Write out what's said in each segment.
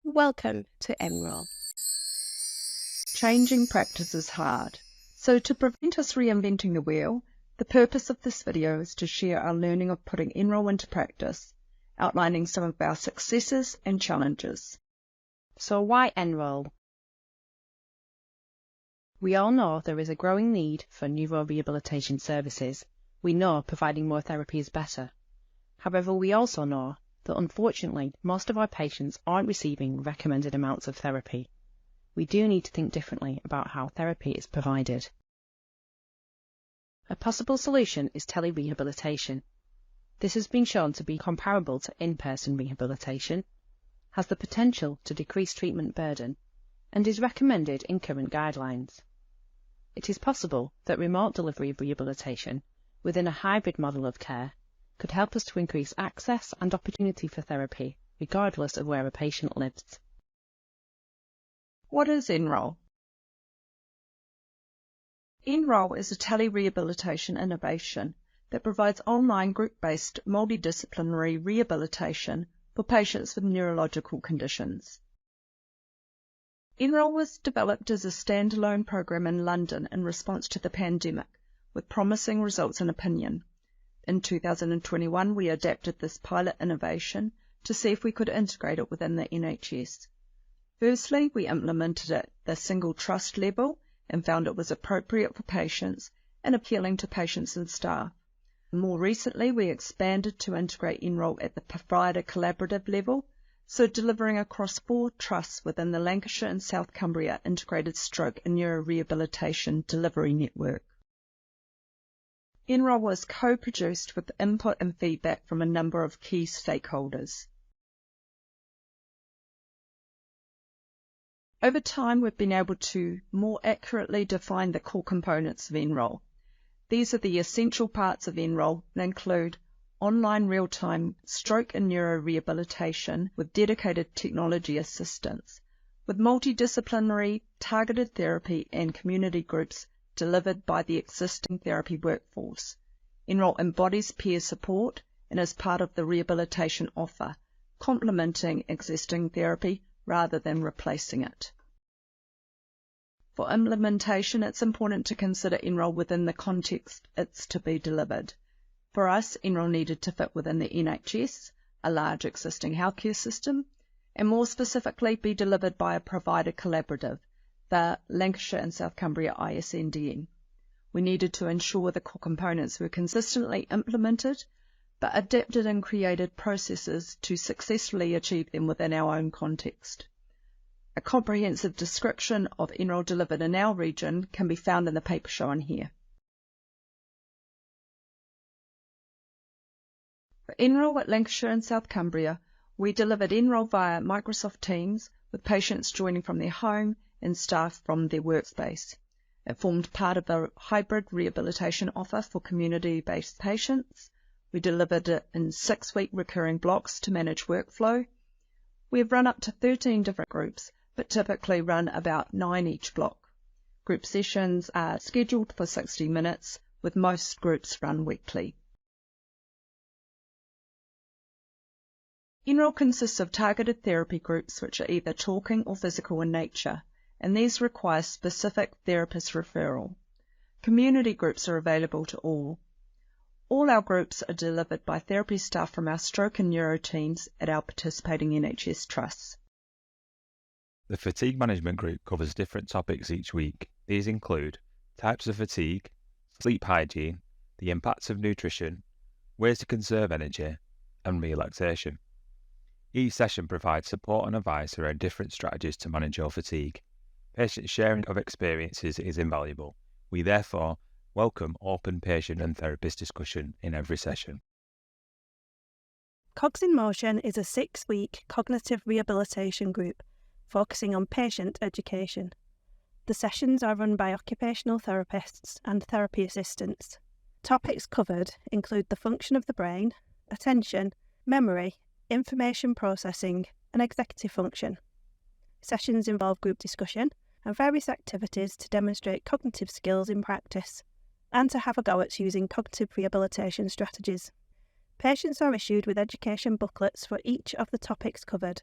Welcome to NROL. Changing practice is hard, so to prevent us reinventing the wheel, the purpose of this video is to share our learning of putting NROL into practice, outlining some of our successes and challenges. So why NROL? We all know there is a growing need for neurorehabilitation services. We know providing more therapy is better. However, we also know that unfortunately most of our patients aren't receiving recommended amounts of therapy. We do need to think differently about how therapy is provided. A possible solution is telerehabilitation. This has been shown to be comparable to in-person rehabilitation, has the potential to decrease treatment burden, and is recommended in current guidelines. It is possible that remote delivery of rehabilitation within a hybrid model of care could help us to increase access and opportunity for therapy, regardless of where a patient lives. What is NROL? NROL is a telerehabilitation innovation that provides online group-based multidisciplinary rehabilitation for patients with neurological conditions. NROL was developed as a standalone program in London in response to the pandemic, with promising results and opinion. In 2021, we adapted this pilot innovation to see if we could integrate it within the NHS. Firstly, we implemented it at the single trust level and found it was appropriate for patients and appealing to patients and staff. More recently, we expanded to integrate NROL at the provider collaborative level, so delivering across 4 trusts within the Lancashire and South Cumbria Integrated Stroke and Neurorehabilitation Delivery Network. NROL was co-produced with input and feedback from a number of key stakeholders. Over time, we've been able to more accurately define the core components of NROL. These are the essential parts of NROL and include online real-time stroke and neurorehabilitation with dedicated technology assistance, with multidisciplinary targeted therapy and community groups delivered by the existing therapy workforce. NROL embodies peer support and is part of the rehabilitation offer, complementing existing therapy rather than replacing it. For implementation, it's important to consider NROL within the context it's to be delivered. For us, NROL needed to fit within the NHS, a large existing healthcare system, and more specifically be delivered by a provider collaborative, the Lancashire and South Cumbria ISNDN. We needed to ensure the core components were consistently implemented, but adapted and created processes to successfully achieve them within our own context. A comprehensive description of NROL delivered in our region can be found in the paper shown here. For NROL at Lancashire and South Cumbria, we delivered NROL via Microsoft Teams, with patients joining from their home and staff from their workspace. It formed part of a hybrid rehabilitation offer for community-based patients. We delivered it in 6-week recurring blocks to manage workflow. We have run up to 13 different groups, but typically run about 9 each block. Group sessions are scheduled for 60 minutes, with most groups run weekly. NROL consists of targeted therapy groups which are either talking or physical in nature, and these require specific therapist referral. Community groups are available to all. All our groups are delivered by therapy staff from our stroke and neuro teams at our participating NHS trusts. The fatigue management group covers different topics each week. These include types of fatigue, sleep hygiene, the impacts of nutrition, ways to conserve energy, and relaxation. Each session provides support and advice around different strategies to manage your fatigue. Patient sharing of experiences is invaluable. We therefore welcome open patient and therapist discussion in every session. Cogs in Motion is a 6-week cognitive rehabilitation group focusing on patient education. The sessions are run by occupational therapists and therapy assistants. Topics covered include the function of the brain, attention, memory, information processing, and executive function. Sessions involve group discussion and various activities to demonstrate cognitive skills in practice and to have a go at using cognitive rehabilitation strategies. Patients are issued with education booklets for each of the topics covered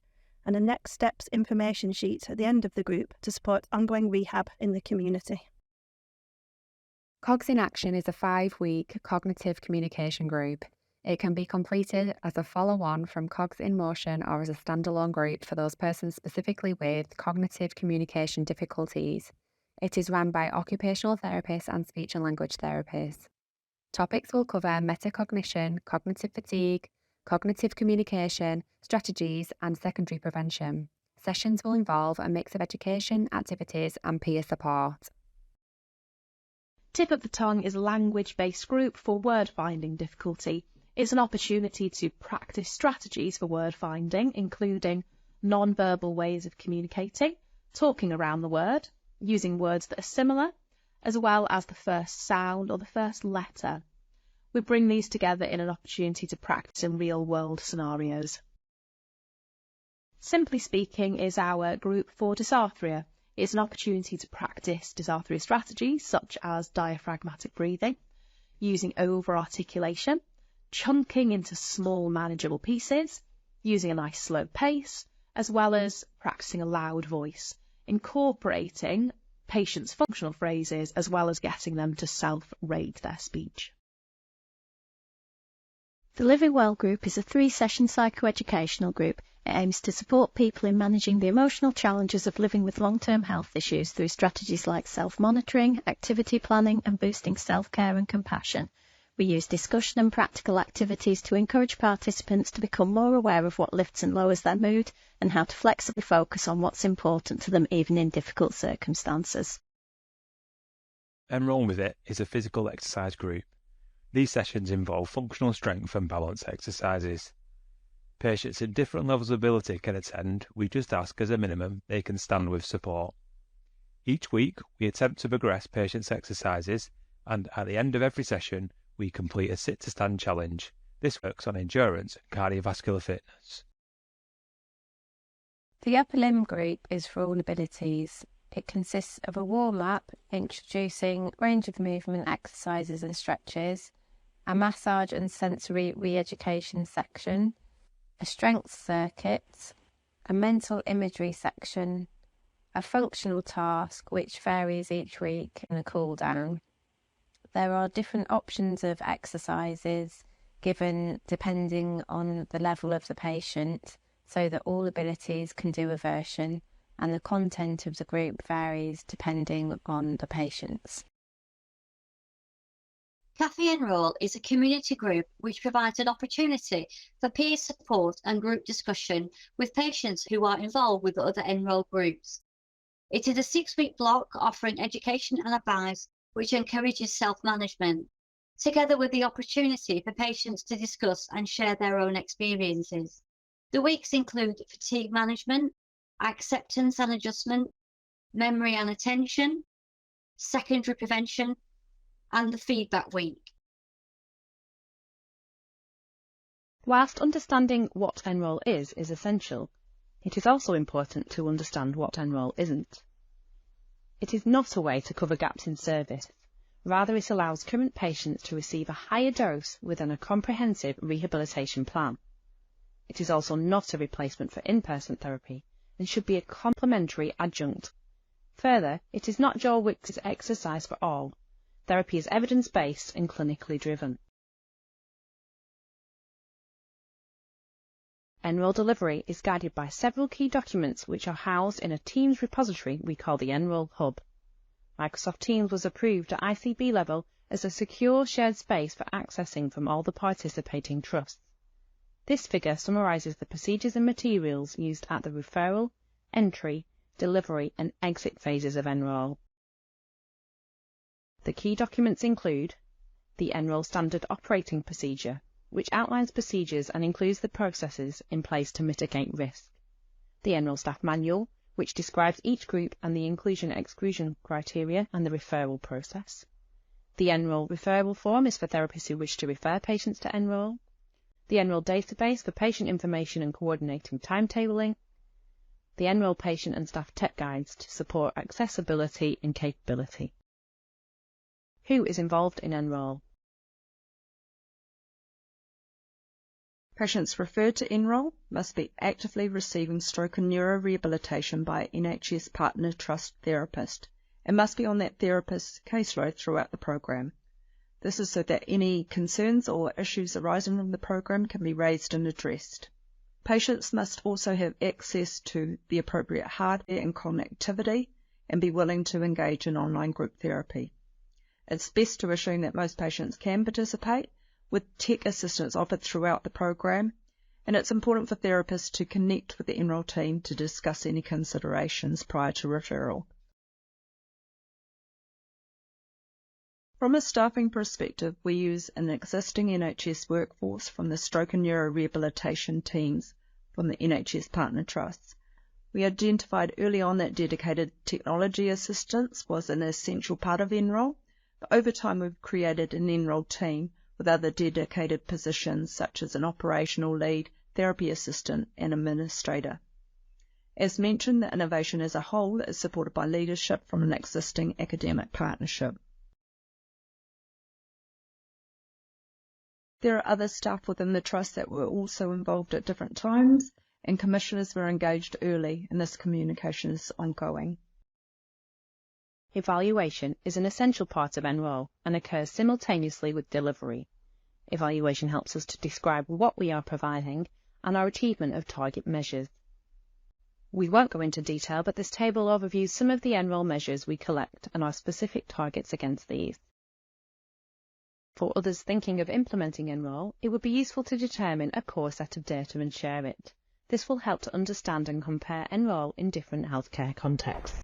and a next steps information sheet at the end of the group to support ongoing rehab in the community. COGS in Action is a 5-week cognitive communication group. It can be completed as a follow-on from COGS in Motion or as a standalone group for those persons specifically with cognitive communication difficulties. It is run by occupational therapists and speech and language therapists. Topics will cover metacognition, cognitive fatigue, cognitive communication, strategies, and secondary prevention. Sessions will involve a mix of education, activities, and peer support. Tip of the Tongue is a language-based group for word-finding difficulty. It's an opportunity to practice strategies for word-finding, including non-verbal ways of communicating, talking around the word, using words that are similar, as well as the first sound or the first letter. We bring these together in an opportunity to practice in real-world scenarios. Simply Speaking is our group for dysarthria. It's an opportunity to practice dysarthria strategies such as diaphragmatic breathing, using over-articulation, chunking into small manageable pieces, using a nice slow pace, as well as practicing a loud voice, incorporating patients' functional phrases, as well as getting them to self-rate their speech. The Living Well group is a 3-session psychoeducational group. It aims to support people in managing the emotional challenges of living with long-term health issues through strategies like self-monitoring, activity planning, and boosting self-care and compassion. We use discussion and practical activities to encourage participants to become more aware of what lifts and lowers their mood and how to flexibly focus on what's important to them even in difficult circumstances. Enroll With It is a physical exercise group. These sessions involve functional strength and balance exercises. Patients in different levels of ability can attend. We just ask as a minimum they can stand with support. Each week we attempt to progress patients' exercises, and at the end of every session we complete a sit-to-stand challenge. This works on endurance and cardiovascular fitness. The upper limb group is for all abilities. It consists of a warm-up introducing a range of movement exercises and stretches, a massage and sensory re-education section, a strength circuit, a mental imagery section, a functional task which varies each week, and a cool down. There are different options of exercises given depending on the level of the patient, so that all abilities can do a version, and the content of the group varies depending on the patients. Cafe Enroll is a community group which provides an opportunity for peer support and group discussion with patients who are involved with other Enroll groups. It is a 6-week block offering education and advice which encourages self-management, together with the opportunity for patients to discuss and share their own experiences. The weeks include fatigue management, acceptance and adjustment, memory and attention, secondary prevention, and the feedback week. Whilst understanding what Enroll is essential, it is also important to understand what Enroll isn't. It is not a way to cover gaps in service. Rather, it allows current patients to receive a higher dose within a comprehensive rehabilitation plan. It is also not a replacement for in-person therapy and should be a complementary adjunct. Further, it is not Joel Wicks's exercise for all. Therapy is evidence-based and clinically driven. Enroll delivery is guided by several key documents which are housed in a Teams repository we call the Enroll Hub. Microsoft Teams was approved at ICB level as a secure shared space for accessing from all the participating trusts. This figure summarises the procedures and materials used at the referral, entry, delivery and exit phases of Enroll. The key documents include the Enroll Standard Operating Procedure, which outlines procedures and includes the processes in place to mitigate risk. The Enroll Staff Manual, which describes each group and the inclusion-exclusion criteria and the referral process. The Enroll Referral Form is for therapists who wish to refer patients to Enroll. The Enroll Database for patient information and coordinating timetabling. The Enroll Patient and Staff Tech Guides to support accessibility and capability. Who is involved in Enroll? Patients referred to NROL must be actively receiving stroke and neurorehabilitation by an NHS Partner Trust therapist and must be on that therapist's caseload throughout the program. This is so that any concerns or issues arising from the program can be raised and addressed. Patients must also have access to the appropriate hardware and connectivity and be willing to engage in online group therapy. It's best to assume that most patients can participate, with tech assistance offered throughout the program, and it's important for therapists to connect with the NROL team to discuss any considerations prior to referral. From a staffing perspective, we use an existing NHS workforce from the stroke and neurorehabilitation teams from the NHS Partner Trusts. We identified early on that dedicated technology assistance was an essential part of NROL, but over time we've created an NROL team with other dedicated positions such as an operational lead, therapy assistant and administrator. As mentioned, the innovation as a whole is supported by leadership from an existing academic partnership. There are other staff within the Trust that were also involved at different times, and commissioners were engaged early, and this communication is ongoing. Evaluation is an essential part of NROL and occurs simultaneously with delivery. Evaluation helps us to describe what we are providing and our achievement of target measures. We won't go into detail, but this table overviews some of the NROL measures we collect and our specific targets against these. For others thinking of implementing NROL, it would be useful to determine a core set of data and share it. This will help to understand and compare NROL in different healthcare contexts.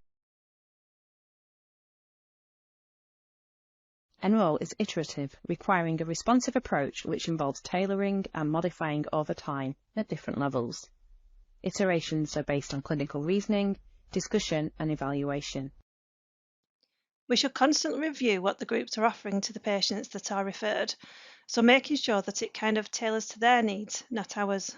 NROL is iterative, requiring a responsive approach which involves tailoring and modifying over time at different levels. Iterations are based on clinical reasoning, discussion and evaluation. We should constantly review what the groups are offering to the patients that are referred, so making sure that it kind of tailors to their needs, not ours.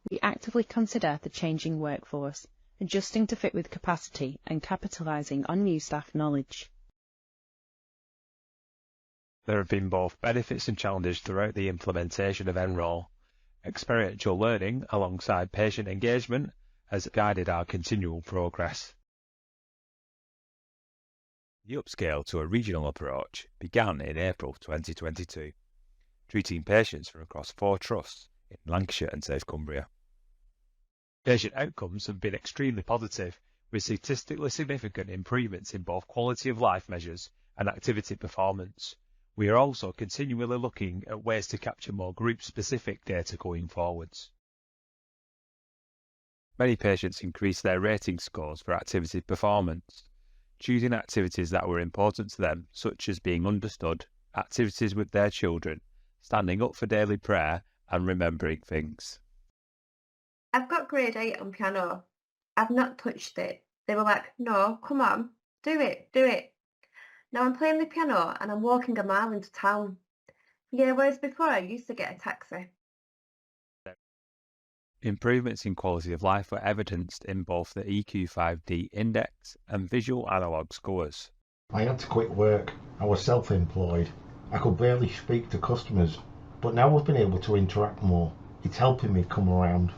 We actively consider the changing workforce, adjusting to fit with capacity and capitalising on new staff knowledge. There have been both benefits and challenges throughout the implementation of NROL. Experiential learning alongside patient engagement has guided our continual progress. The upscale to a regional approach began in April 2022, treating patients from across 4 trusts in Lancashire and South Cumbria. Patient outcomes have been extremely positive, with statistically significant improvements in both quality of life measures and activity performance. We are also continually looking at ways to capture more group-specific data going forwards. Many patients increased their rating scores for activity performance, choosing activities that were important to them, such as being understood, activities with their children, standing up for daily prayer, and remembering things. I've got grade 8 on piano. I've not touched it. They were like, no, come on, do it, do it. Now I'm playing the piano and I'm walking a mile into town. Yeah, whereas before I used to get a taxi. Improvements in quality of life were evidenced in both the EQ5D index and visual analog scores. I had to quit work. I was self-employed. I could barely speak to customers, but now I've been able to interact more. It's helping me come around.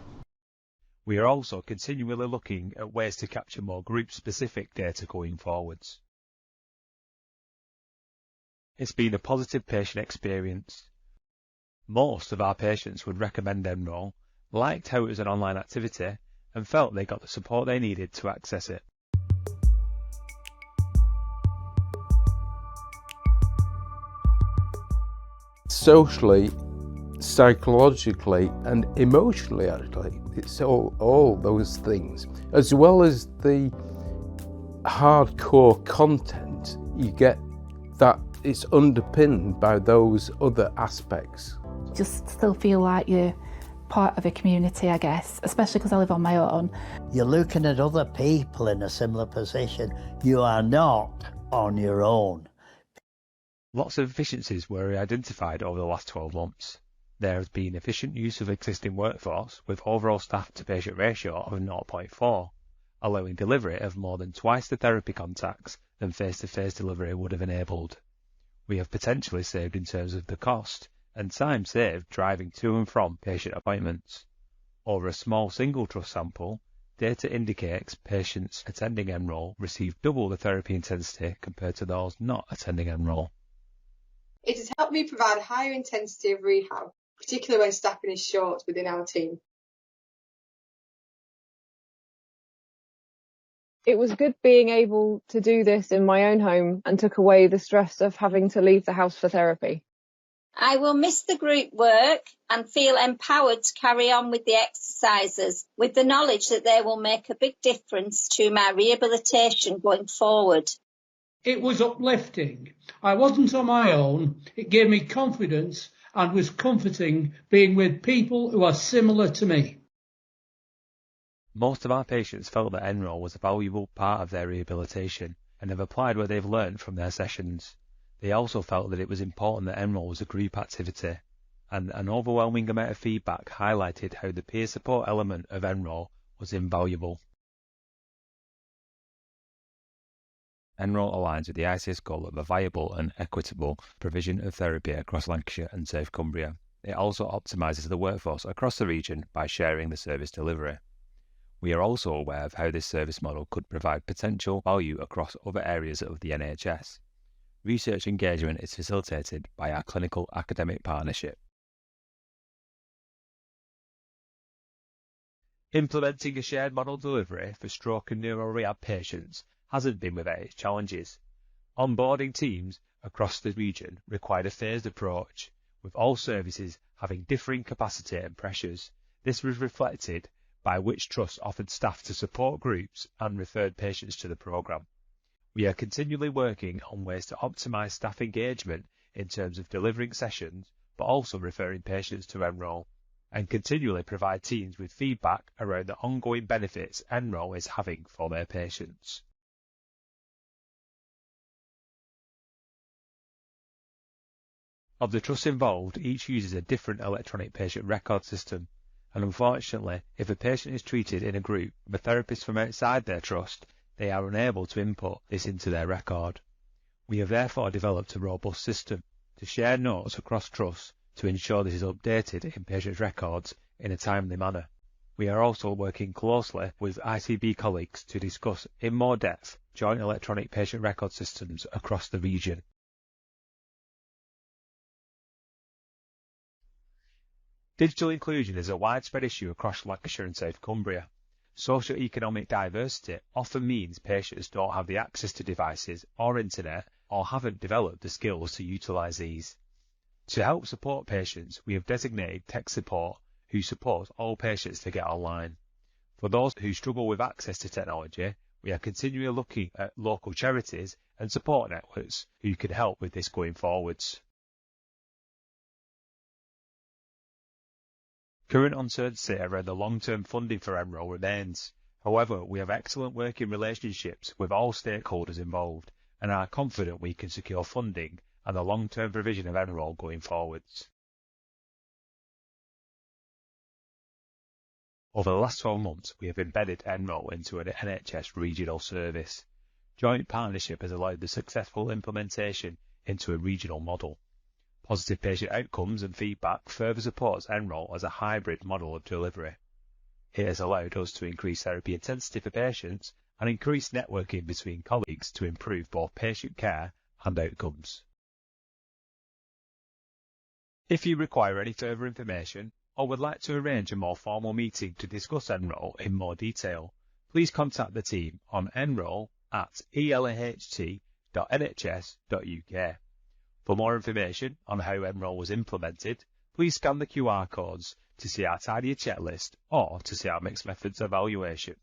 We are also continually looking at ways to capture more group-specific data going forwards. It's been a positive patient experience. Most of our patients would recommend NROL, liked how it was an online activity, and felt they got the support they needed to access it. Socially, psychologically and emotionally, actually, it's all those things, as well as the hardcore content. You get that it's underpinned by those other aspects. Just still feel like you're part of a community, I guess, especially because I live on my own. You're looking at other people in a similar position. You are not on your own. Lots of efficiencies were identified over the last 12 months. There has been efficient use of existing workforce with overall staff to patient ratio of 0.4, allowing delivery of more than twice the therapy contacts than face-to-face delivery would have enabled. We have potentially saved in terms of the cost, and time saved driving to and from patient appointments. Over a small single trust sample, data indicates patients attending NROL receive double the therapy intensity compared to those not attending NROL. It has helped me provide a higher intensity of rehab, particularly when staffing is short within our team. It was good being able to do this in my own home and took away the stress of having to leave the house for therapy. I will miss the group work and feel empowered to carry on with the exercises with the knowledge that they will make a big difference to my rehabilitation going forward. It was uplifting. I wasn't on my own. It gave me confidence and was comforting being with people who are similar to me. Most of our patients felt that NROL was a valuable part of their rehabilitation and have applied what they've learned from their sessions. They also felt that it was important that NROL was a group activity, and an overwhelming amount of feedback highlighted how the peer support element of NROL was invaluable. NROL aligns with the ICS goal of a viable and equitable provision of therapy across Lancashire and South Cumbria. It also optimises the workforce across the region by sharing the service delivery. We are also aware of how this service model could provide potential value across other areas of the NHS. Research engagement is facilitated by our clinical academic partnership. Implementing a shared model delivery for stroke and neuro rehab patients hasn't been without its challenges. Onboarding teams across the region required a phased approach, with all services having differing capacity and pressures. This was reflected by which trusts offered staff to support groups and referred patients to the programme. We are continually working on ways to optimise staff engagement in terms of delivering sessions, but also referring patients to NROL, and continually provide teams with feedback around the ongoing benefits NROL is having for their patients. Of the trusts involved, each uses a different electronic patient record system, and unfortunately, if a patient is treated in a group with a therapist from outside their trust, they are unable to input this into their record. We have therefore developed a robust system to share notes across trusts to ensure this is updated in patients' records in a timely manner. We are also working closely with ICB colleagues to discuss in more depth joint electronic patient record systems across the region. Digital inclusion is a widespread issue across Lancashire and South Cumbria. Socio-economic diversity often means patients don't have the access to devices or internet or haven't developed the skills to utilise these. To help support patients, we have designated tech support who support all patients to get online. For those who struggle with access to technology, we are continually looking at local charities and support networks who can help with this going forwards. Current uncertainty around the long-term funding for NROL remains. However, we have excellent working relationships with all stakeholders involved and are confident we can secure funding and the long-term provision of NROL going forwards. Over the last 12 months, we have embedded NROL into an NHS regional service. Joint partnership has allowed the successful implementation into a regional model. Positive patient outcomes and feedback further supports NROL as a hybrid model of delivery. It has allowed us to increase therapy intensity for patients and increase networking between colleagues to improve both patient care and outcomes. If you require any further information or would like to arrange a more formal meeting to discuss NROL in more detail, please contact the team on enroll@elaht.nhs.uk. For more information on how NROL was implemented, please scan the QR codes to see our tidier checklist or to see our mixed methods evaluation.